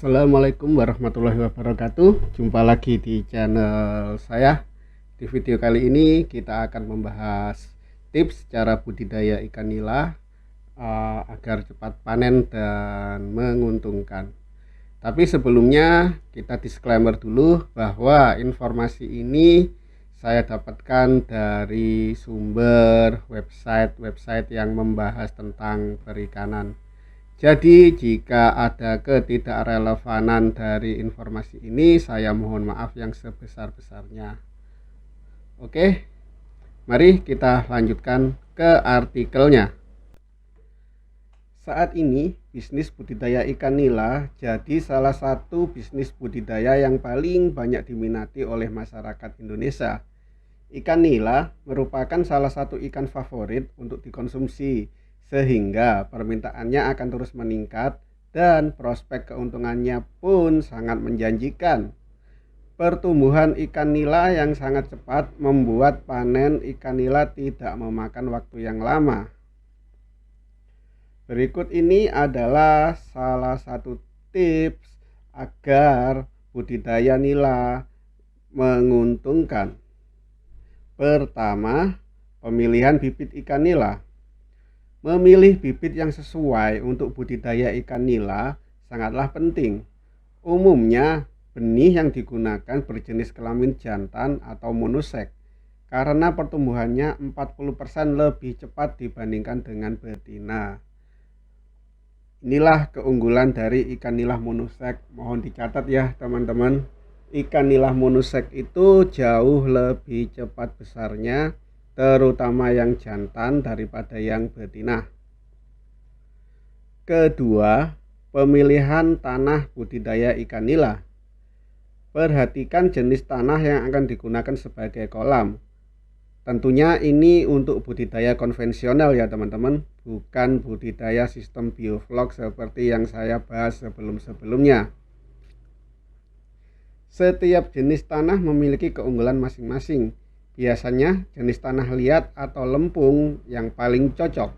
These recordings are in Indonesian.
Assalamualaikum warahmatullahi wabarakatuh. Jumpa lagi di channel saya. Di video kali ini kita akan membahas tips cara budidaya ikan nila agar cepat panen dan menguntungkan. Tapi sebelumnya kita disclaimer dulu bahwa informasi ini saya dapatkan dari sumber website yang membahas tentang perikanan. Jadi jika ada ketidakrelevanan dari informasi ini, saya mohon maaf yang sebesar-besarnya. Oke, mari kita lanjutkan ke artikelnya. Saat ini, bisnis budidaya ikan nila jadi salah satu bisnis budidaya yang paling banyak diminati oleh masyarakat Indonesia. Ikan nila merupakan salah satu ikan favorit untuk dikonsumsi, sehingga permintaannya akan terus meningkat dan prospek keuntungannya pun sangat menjanjikan. Pertumbuhan ikan nila yang sangat cepat membuat panen ikan nila tidak memakan waktu yang lama. Berikut ini adalah salah satu tips agar budidaya nila menguntungkan. Pertama, pemilihan bibit ikan nila. Memilih bibit yang sesuai untuk budidaya ikan nila sangatlah penting. Umumnya, benih yang digunakan berjenis kelamin jantan atau monoseks karena pertumbuhannya 40% lebih cepat dibandingkan dengan betina. Inilah keunggulan dari ikan nila monoseks. Mohon dicatat ya teman-teman. Ikan nila monoseks itu jauh lebih cepat besarnya, terutama yang jantan daripada yang betina. Kedua, pemilihan tanah budidaya ikan nila. Perhatikan jenis tanah yang akan digunakan sebagai kolam. Tentunya ini untuk budidaya konvensional ya teman-teman, bukan budidaya sistem bioflok seperti yang saya bahas sebelum-sebelumnya. Setiap jenis tanah memiliki keunggulan masing-masing. Biasanya jenis tanah liat atau lempung yang paling cocok.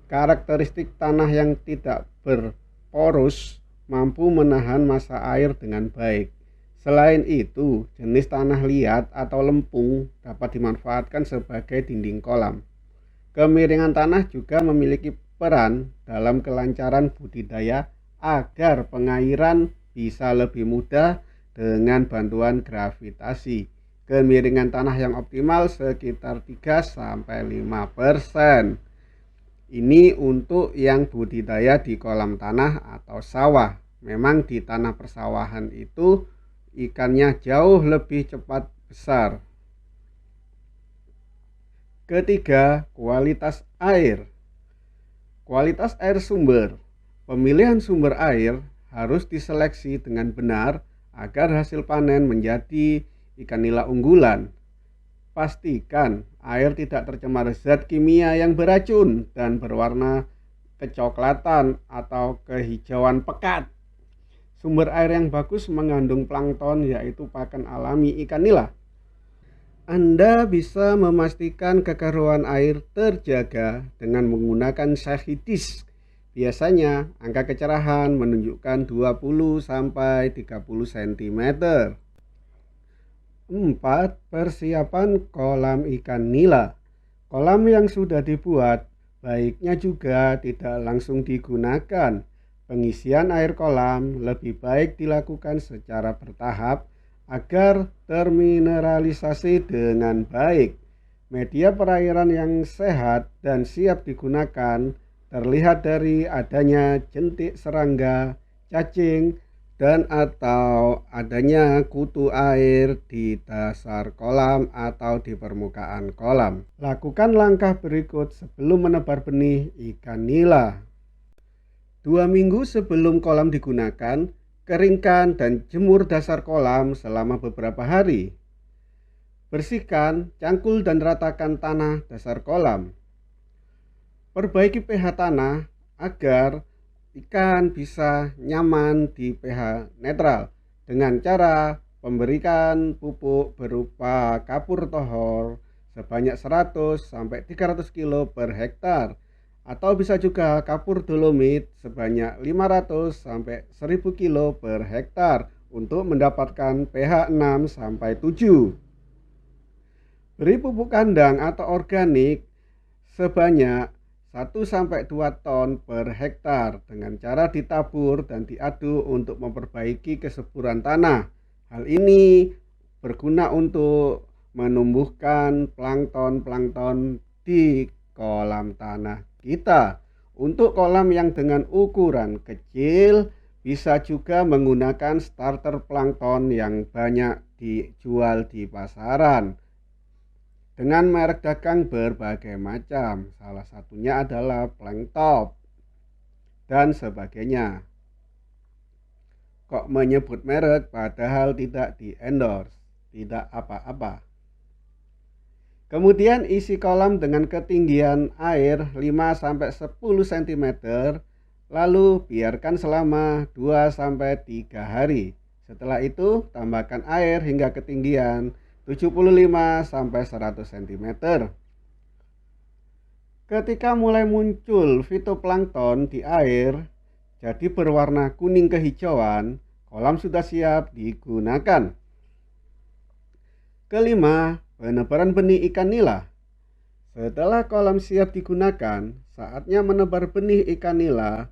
Karakteristik tanah yang tidak berporus mampu menahan massa air dengan baik. Selain itu, jenis tanah liat atau lempung dapat dimanfaatkan sebagai dinding kolam. Kemiringan tanah juga memiliki peran dalam kelancaran budidaya agar pengairan bisa lebih mudah dengan bantuan gravitasi. Kemiringan tanah yang optimal sekitar 3-5%. Ini untuk yang budidaya di kolam tanah atau sawah. Memang di tanah persawahan itu ikannya jauh lebih cepat besar. Ketiga, kualitas air. Kualitas air sumber. Pemilihan sumber air harus diseleksi dengan benar agar hasil panen menjadi ikan nila unggulan. Pastikan air tidak tercemar zat kimia yang beracun dan berwarna kecoklatan atau kehijauan pekat. Sumber air yang bagus mengandung plankton, yaitu pakan alami ikan nila. Anda bisa memastikan kekaruan air terjaga dengan menggunakan Shahidis. Biasanya angka kecerahan menunjukkan 20-30 cm. 4. Persiapan kolam ikan nila. Kolam yang sudah dibuat baiknya juga tidak langsung digunakan. Pengisian air kolam lebih baik dilakukan secara bertahap agar termineralisasi dengan baik. Media perairan yang sehat dan siap digunakan terlihat dari adanya jentik serangga, cacing, dan atau adanya kutu air di dasar kolam atau di permukaan kolam. Lakukan langkah berikut sebelum menebar benih ikan nila. 2 minggu sebelum kolam digunakan, keringkan dan jemur dasar kolam selama beberapa hari. Bersihkan, cangkul dan ratakan tanah dasar kolam. Perbaiki pH tanah agar ikan bisa nyaman di pH netral dengan cara memberikan pupuk berupa kapur tohor sebanyak 100-300 kg per hektar atau bisa juga kapur dolomit sebanyak 500 sampai 1000 kilo per hektar untuk mendapatkan pH 6 sampai 7. Beri pupuk kandang atau organik sebanyak 1 sampai 2 ton per hektar dengan cara ditabur dan diaduk untuk memperbaiki kesuburan tanah. Hal ini berguna untuk menumbuhkan plankton-plankton di kolam tanah kita. Untuk kolam yang dengan ukuran kecil, bisa juga menggunakan starter plankton yang banyak dijual di pasaran dengan merek dagang berbagai macam. Salah satunya adalah Planktop dan sebagainya. Kok menyebut merek padahal tidak di-endorse, tidak apa-apa. Kemudian isi kolam dengan ketinggian air 5-10 cm, lalu biarkan selama 2-3 hari. Setelah itu tambahkan air hingga ketinggian 75-100 cm. Ketika mulai muncul fitoplankton di air, jadi berwarna kuning kehijauan, kolam sudah siap digunakan. Kelima, penebaran benih ikan nila. Setelah kolam siap digunakan, saatnya menebar benih ikan nila.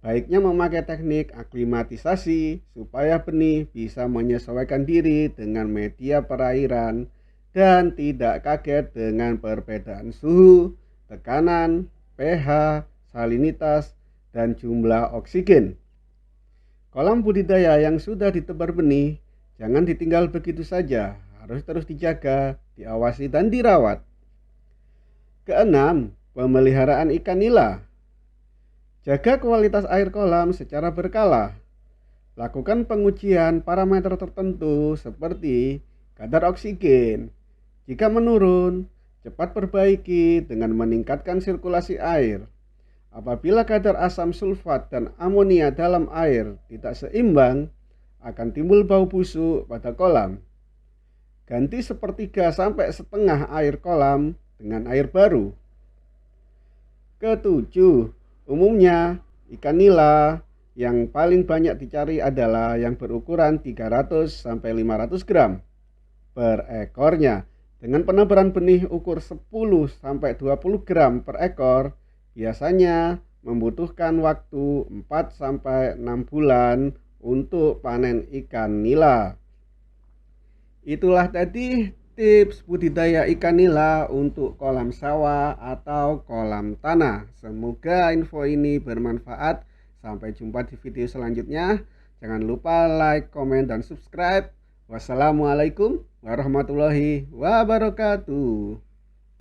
Baiknya memakai teknik aklimatisasi supaya benih bisa menyesuaikan diri dengan media perairan dan tidak kaget dengan perbedaan suhu, tekanan, pH, salinitas, dan jumlah oksigen. Kolam budidaya yang sudah ditebar benih jangan ditinggal begitu saja, harus terus dijaga, diawasi, dan dirawat. Keenam, pemeliharaan ikan nila. Jaga kualitas air kolam secara berkala. Lakukan pengujian parameter tertentu seperti kadar oksigen. Jika menurun, cepat perbaiki dengan meningkatkan sirkulasi air. Apabila kadar asam sulfat dan amonia dalam air tidak seimbang, akan timbul bau busuk pada kolam. Ganti 1/3 sampai setengah air kolam dengan air baru. Ketujuh, umumnya ikan nila yang paling banyak dicari adalah yang berukuran 300-500 gram per ekornya. Dengan penebaran benih ukur 10-20 gram per ekor, biasanya membutuhkan waktu 4-6 bulan untuk panen ikan nila. Itulah tadi tips budidaya ikan nila untuk kolam sawah atau kolam tanah. Semoga info ini bermanfaat. Sampai jumpa di video selanjutnya. Jangan lupa like, komen, dan subscribe. Wassalamualaikum warahmatullahi wabarakatuh.